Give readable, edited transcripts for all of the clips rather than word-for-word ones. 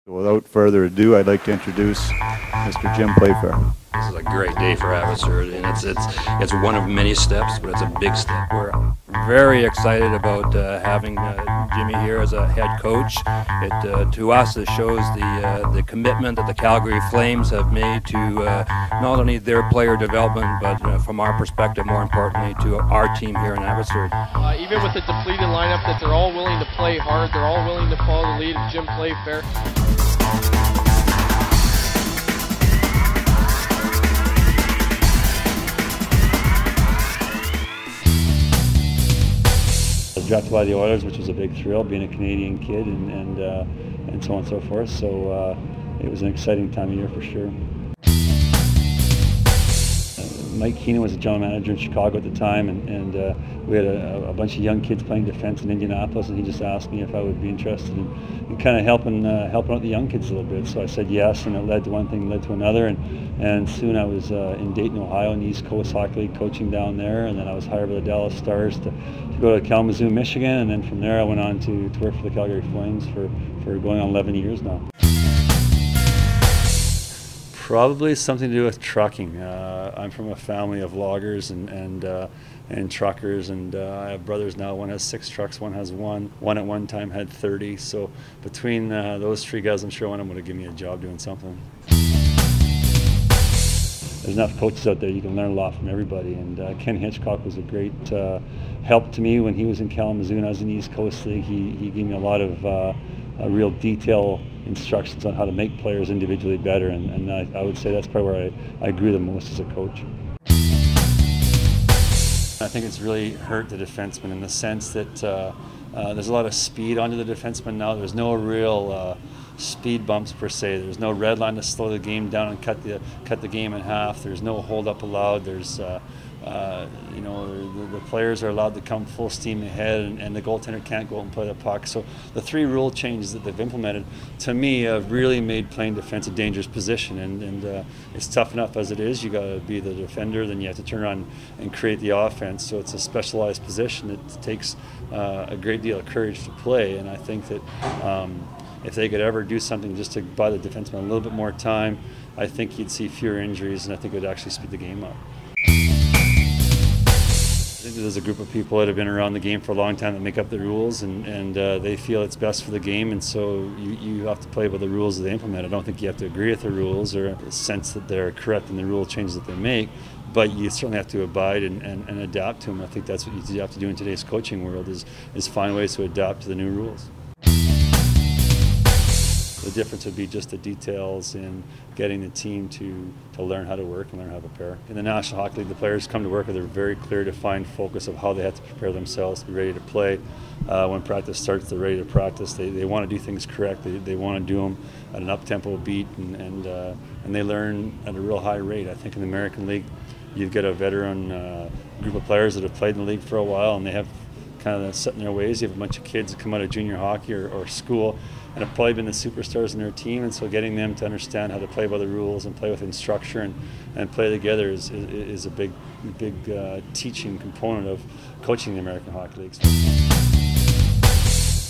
Without further ado, I'd like to introduce Mr. Jim Playfair. This is a great day for Abbotsford, and it's one of many steps, but it's a big step. We're very excited about having Jimmy here as a head coach. To us, it shows the commitment that the Calgary Flames have made to not only their player development, but from our perspective, more importantly, to our team here in Abbotsford. Even with the depleted lineup, that they're all willing to play hard, they're all willing to follow the lead of Jim Playfair. I was drafted by the Oilers, which was a big thrill, being a Canadian kid and so on and so forth. So it was an exciting time of year for sure. Mike Keenan was a general manager in Chicago at the time, and we had a bunch of young kids playing defense in Indianapolis, and he just asked me if I would be interested in kind of helping out the young kids a little bit. So I said yes, and it led to one thing, led to another, and soon I was in Dayton, Ohio, in the East Coast Hockey League, coaching down there, and then I was hired by the Dallas Stars to go to Kalamazoo, Michigan, and then from there I went on to work for the Calgary Flames for going on 11 years now. Probably something to do with trucking. I'm from a family of loggers and truckers, and I have brothers now. One has 6 trucks, one has one. One at one time had 30. So between those 3 guys, I'm sure one of them would have given me a job doing something. There's enough coaches out there, you can learn a lot from everybody, and Ken Hitchcock was a great help to me when he was in Kalamazoo and I was in the East Coast League. He gave me a lot of real detail instructions on how to make players individually better, and I would say that's probably where I grew the most as a coach. I think it's really hurt the defenseman in the sense that there's a lot of speed onto the defenseman now. There's no real speed bumps per se. There's no red line to slow the game down and cut the game in half. There's no hold up allowed. There's the players are allowed to come full steam ahead, and the goaltender can't go out and play the puck. So the 3 rule changes that they've implemented, to me, have really made playing defense a dangerous position. And it's tough enough as it is. You got to be the defender, then you have to turn around and create the offense. So it's a specialized position that takes a great deal of courage to play. And I think that if they could ever do something just to buy the defenseman a little bit more time, I think you'd see fewer injuries, and I think it would actually speed the game up. I think there's a group of people that have been around the game for a long time that make up the rules, and they feel it's best for the game, and so you have to play by the rules that they implement. I don't think you have to agree with the rules or sense that they're correct in the rule changes that they make, but you certainly have to abide and adapt to them. I think that's what you have to do in today's coaching world is find ways to adapt to the new rules. The difference would be just the details in getting the team to learn how to work and learn how to prepare. In the National Hockey League, the players come to work with a very clear, defined focus of how they have to prepare themselves to be ready to play. When practice starts, they're ready to practice. They want to do things correct. They want to do them at an up-tempo beat, and they learn at a real high rate. I think in the American League, you've got a veteran group of players that have played in the league for a while, and they have kind of set in their ways. You have a bunch of kids that come out of junior hockey or school and have probably been the superstars in their team, and so getting them to understand how to play by the rules and play within structure and play together is a big teaching component of coaching the American Hockey League.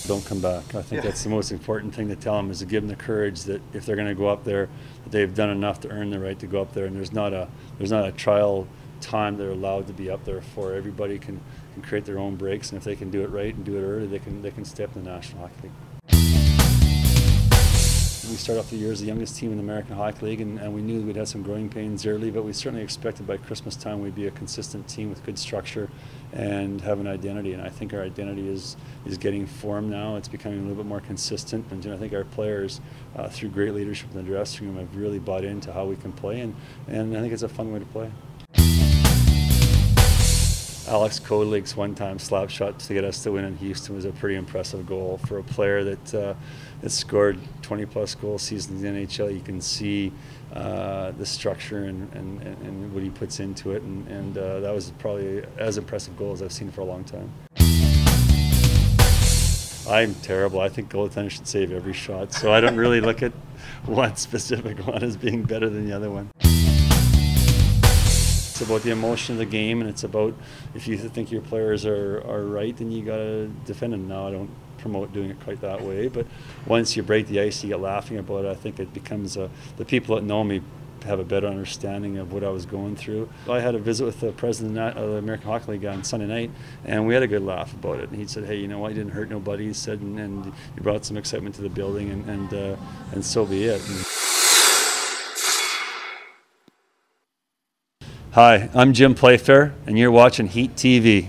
Don't come back. I think that's the most important thing to tell them, is to give them the courage that if they're going to go up there, that they've done enough to earn the right to go up there, and there's not a trial time they're allowed to be up there for. Everybody can create their own breaks, and if they can do it right and do it early, they can step in the National Hockey League. We started off the year as the youngest team in the American Hockey League, and we knew we'd have some growing pains early, but we certainly expected by Christmas time we'd be a consistent team with good structure and have an identity, and I think our identity is getting formed now. It's becoming a little bit more consistent, and I think our players, through great leadership in the dressing room, have really bought into how we can play, and I think it's a fun way to play. Alex Kodelik's one-time slap shot to get us to win in Houston was a pretty impressive goal for a player that scored 20-plus goal seasons in the NHL. You can see the structure and what he puts into it, and that was probably as impressive goal as I've seen for a long time. I'm terrible. I think goaltenders should save every shot, so I don't really look at one specific one as being better than the other one. It's about the emotion of the game, and it's about if you think your players are right, then you got to defend them. Now, I don't promote doing it quite that way. But once you break the ice, you get laughing about it. I think it becomes the people that know me have a better understanding of what I was going through. I had a visit with the president of the American Hockey League on Sunday night, and we had a good laugh about it. And he said, "Hey, you know what? You didn't hurt nobody." He said, and you brought some excitement to the building, and so be it. Hi, I'm Jim Playfair, and you're watching HeatTV.